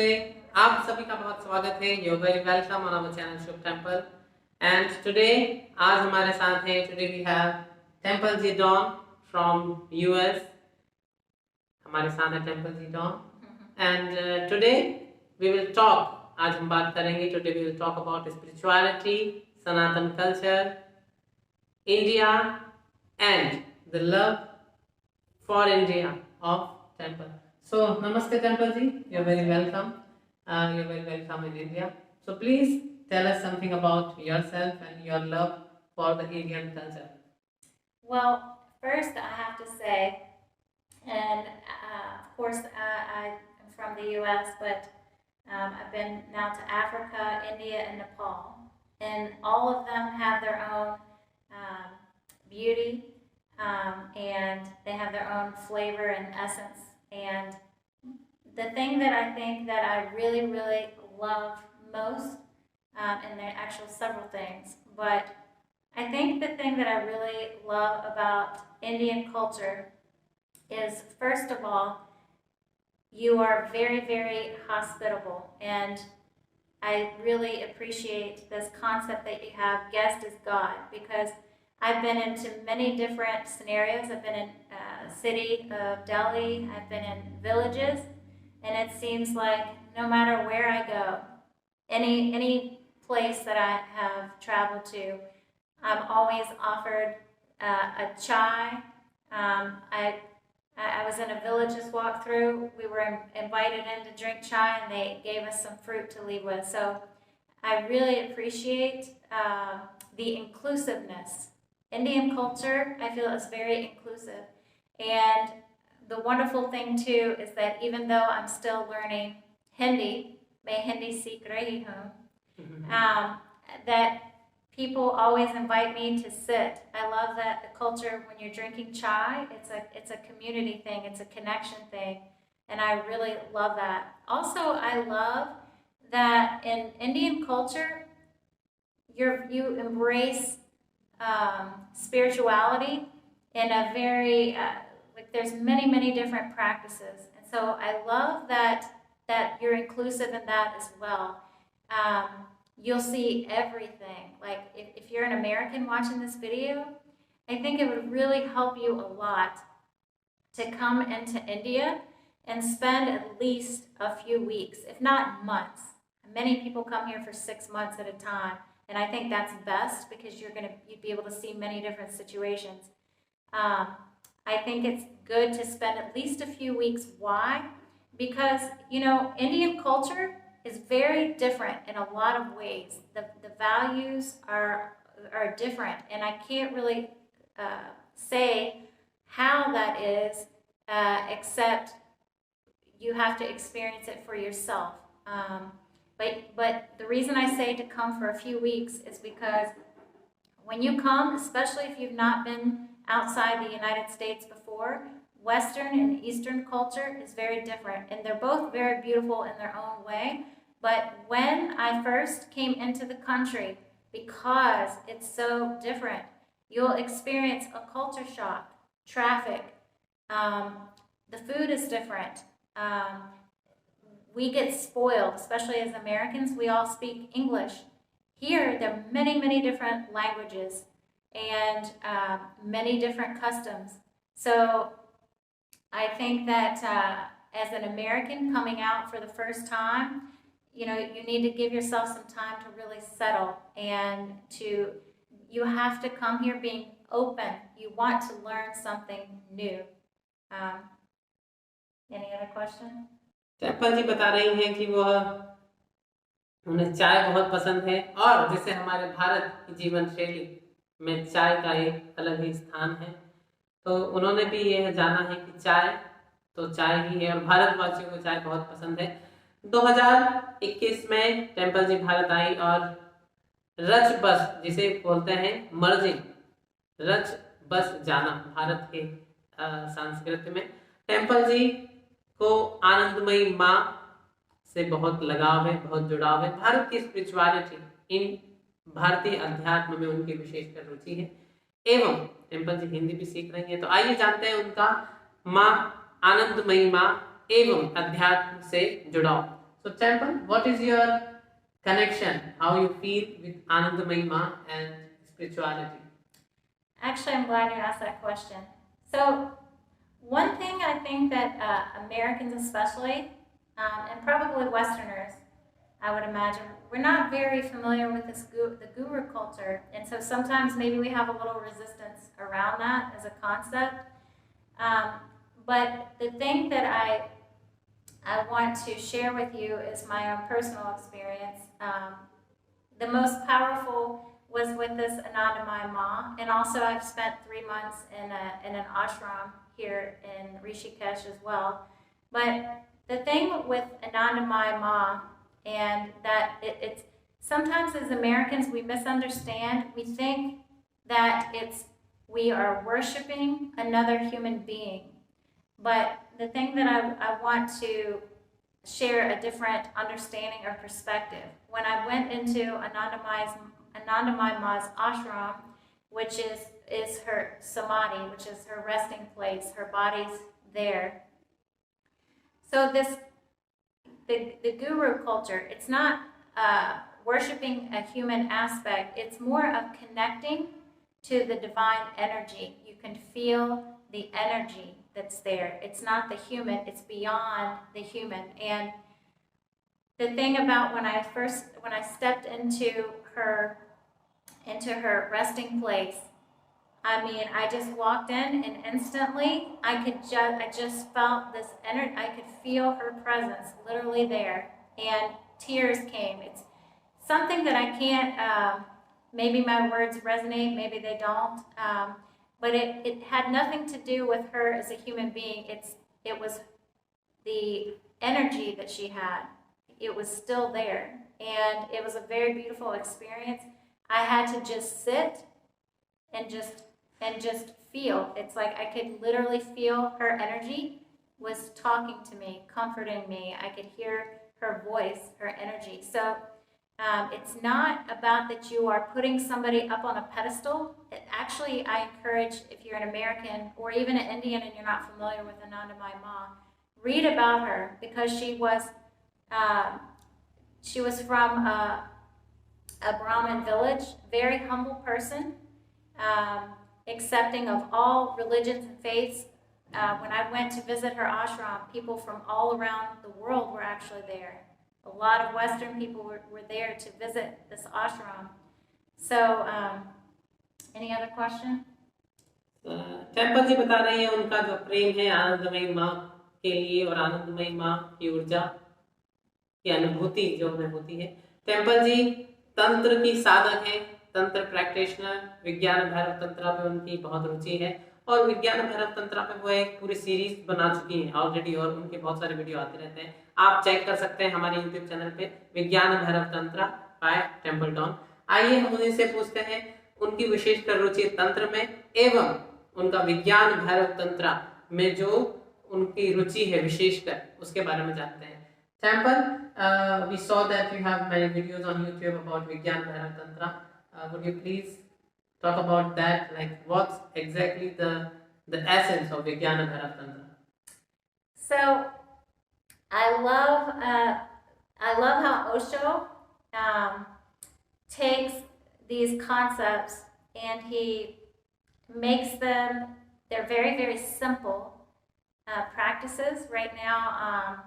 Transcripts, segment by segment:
आप सभी का बहुत स्वागत है। You very welcome on our channel Shubh Temple. And today आज हमारे साथ हैं, today we have Temple ji Dawn from US. हमारे साथ है Temple ji Dawn and today we will talk, आज हम बात करेंगे, today we will talk about spirituality, Sanatan culture, India and the love for India of Temple. So, Namaste Temple ji, you're very welcome. You're very welcome in India. So, please tell us something about yourself and your love for the Indian culture. Well, first I have to say, and of course I am from the U.S., but I've been now to Africa, India, and Nepal, and all of them have their own beauty, and they have their own flavor and essence. And the thing that I think that I really, really love most, and there are actually several things, but I think the thing that I really love about Indian culture is, first of all, you are very, very hospitable. And I really appreciate this concept that you have, guest is God, because I've been into many different scenarios. I've been in a city of Delhi, I've been in villages, and it seems like no matter where I go, any place that I have traveled to, I'm always offered a chai. I was in a village just walked through. We were invited in to drink chai, and they gave us some fruit to leave with. So I really appreciate the inclusiveness. Indian culture, I feel, is very inclusive. And the wonderful thing too is that even though I'm still learning Hindi, मैं हिंदी सीख रही हूँ, that people always invite me to sit. I love that the culture, when you're drinking chai, it's a community thing, it's a connection thing, and I really love that. Also, I love that in Indian culture, you embrace spirituality in a very like there's many different practices, and so I love that you're inclusive in that as well. You'll see everything. Like if you're an American watching this video, I think it would really help you a lot to come into India and spend at least a few weeks, if not months. Many people come here for 6 months at a time, and I think that's best because you'd be able to see many different situations. I think it's good to spend at least a few weeks. Why? Because, Indian culture is very different in a lot of ways. The values are different, and I can't really say how that is, except you have to experience it for yourself. But the reason I say to come for a few weeks is because when you come, especially if you've not been outside the United States before, Western and Eastern culture is very different, and they're both very beautiful in their own way. But when I first came into the country, because it's so different, you'll experience a culture shock, traffic, the food is different. We get spoiled, especially as Americans. We all speak English. Here, there are many different languages and many different customs. So I think that as an American coming out for the first time, you need to give yourself some time to really settle, and you have to come here being open. You want to learn something new. Any other question? Temple ji बता रही हैं कि उन्हें चाय बहुत पसंद है, और जैसे हमारे भारत की जीवन शैली में चाय का एक अलग ही स्थान है, तो उन्होंने भी यह जाना है कि चाय तो चाय ही है, और भारतवासियों को चाय बहुत पसंद है. 2021 में टेम्पल जी भारत आई, और रच बस जिसे बोलते हैं मर्जिंग, रच बस जाना भारत के संस्कृति में. टेम्पल जी को आनंदमयी माँ से बहुत लगाव है, बहुत जुड़ाव है. भारत की स्पिरिचुअलिटी, इन भारतीय अध्यात्म में उनकी विशेषकर रुचि है, एवं टेम्पल जी हिंदी भी सीख रही हैं. तो आइए जानते हैं उनका माँ, आनंदमयी माँ एवं अध्यात्म से जुड़ाव. So Temple, what is your connection, how you feel with Anandamayi Ma and spirituality? Actually, I'm glad you asked that question. So, one thing I think that Americans especially, and probably Westerners, I would imagine, we're not very familiar with the guru culture. And so sometimes maybe we have a little resistance around that as a concept. But the thing that I want to share with you is my own personal experience. The most powerful was with this Anandamayi Ma, and also I've spent 3 months in an ashram here in Rishikesh as well. But the thing with Anandamayi Ma, and that it's sometimes as Americans we misunderstand. We think that we are worshiping another human being. But the thing that I want to share a different understanding or perspective. When I went into Anandamayi Ma's ashram, which is her samadhi, which is her resting place, her body's there. So the guru culture, it's not worshiping a human aspect, it's more of connecting to the divine energy. You can feel the energy that's there. It's not the human, it's beyond the human. And the thing about when I stepped into her resting place, I mean, I just walked in and instantly I just felt this energy. I could feel her presence literally there, and tears came. It's something that I can't, maybe my words resonate, maybe they don't, but it had nothing to do with her as a human being. It was the energy that she had. It was still there, and it was a very beautiful experience. I had to just sit and just feel. It's like I could literally feel her energy was talking to me, comforting me. I could hear her voice, her energy. So it's not about that you are putting somebody up on a pedestal. Actually, I encourage, if you're an American or even an Indian and you're not familiar with Anandamayi Ma, read about her, because she was from a Brahmin village, very humble person, accepting of all religions and faiths. When I went to visit her ashram, people from all around the world were actually there. A lot of Western people were there to visit this ashram. So, any other question? Temple ji बता रही है उनका जो प्रेम है आनंदमयी माँ के लिए और आनंदमयी माँ की ऊर्जा की अनुभूति जो उन्हें होती है। टेम्पल जी तंत्र की साधक है, तंत्र प्रैक्टिशनर, विज्ञान भैरव तंत्रा पे उनकी बहुत रुचि है और विज्ञान भैरव तंत्रा पे वो एक पूरी सीरीज बना चुकी हैं ऑलरेडी और उनके बहुत सारे वीडियो आते रहते हैं। आप चेक कर सकते हैं हमारे यूट्यूब चैनल पे Vigyan Bhairav Tantra by Temple Dawn. आइए हम उन्हीं से पूछते हैं उनकी विशेषकर रुचि तंत्र में एवं उनका विज्ञान भैरव तंत्रा में जो उनकी रुचि है विशेषकर उसके बारे में जानते हैं। Temple, we saw that you have many videos on YouTube about Vigyan Bhairav Tantra. Would you please talk about that? Like, what's exactly the essence of Vigyan Bhairav Tantra? So, I love how Osho takes these concepts and he makes them. They're very, very simple practices. Right now,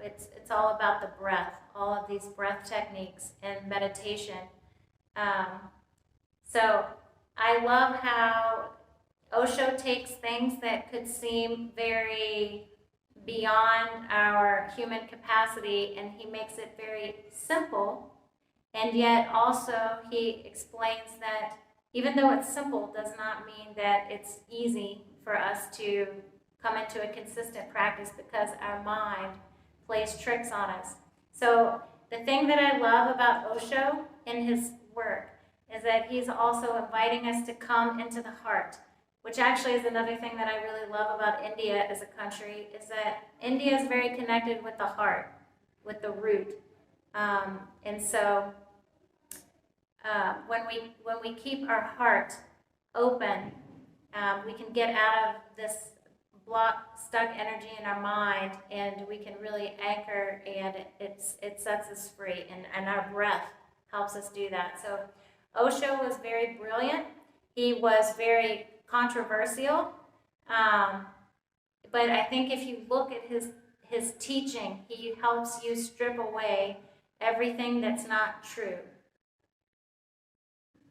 it's all about the breath, all of these breath techniques and meditation. So I love how Osho takes things that could seem very beyond our human capacity and he makes it very simple, and yet also he explains that even though it's simple does not mean that it's easy for us to come into a consistent practice, because our mind plays tricks on us. So the thing that I love about Osho in his work is that he's also inviting us to come into the heart, which actually is another thing that I really love about India as a country, is that India is very connected with the heart, with the root. And so when we keep our heart open, we can get out of this stuck energy in our mind, and we can really anchor, and it sets us free, and our breath helps us do that. So Osho was very brilliant. He was very controversial, but I think if you look at his teaching, he helps you strip away everything that's not true.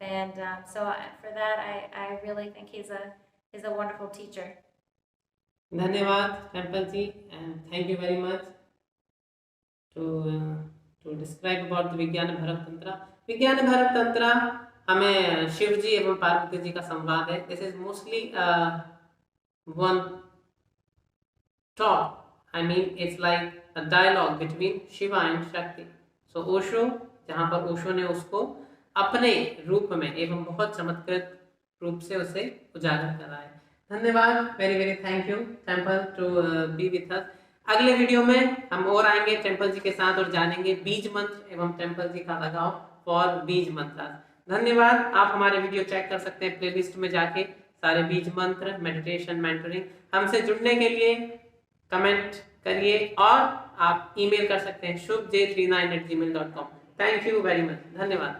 And so for that, I really think he's a wonderful teacher. धन्यवाद Temple ji, and thank you very much to describe about the विज्ञान भरत तंत्र. विज्ञान भरत तंत्र हमें शिव जी एवं पार्वती जी का संवाद है. This is mostly one talk. I mean, it's like a dialogue between Shiva and Shakti. So Osho, जहाँ पर ओशो ने उसको अपने रूप में एवं बहुत चमत्कृत रूप से उसे उजागर करा है. धन्यवाद, very very thank you Temple to be with us. अगले वीडियो में हम और आएंगे टेम्पल जी के साथ और जानेंगे बीज मंत्र एवं टेम्पल जी का लगाव फॉर बीज मंत्र. धन्यवाद. आप हमारे वीडियो चेक कर सकते हैं प्लेलिस्ट में जाके, सारे बीज मंत्र, मेडिटेशन, मेंटरिंग. हमसे जुड़ने के लिए कमेंट करिए और आप ईमेल कर सकते हैं shubhj39@gmail.com. Thank you very much. धन्यवाद.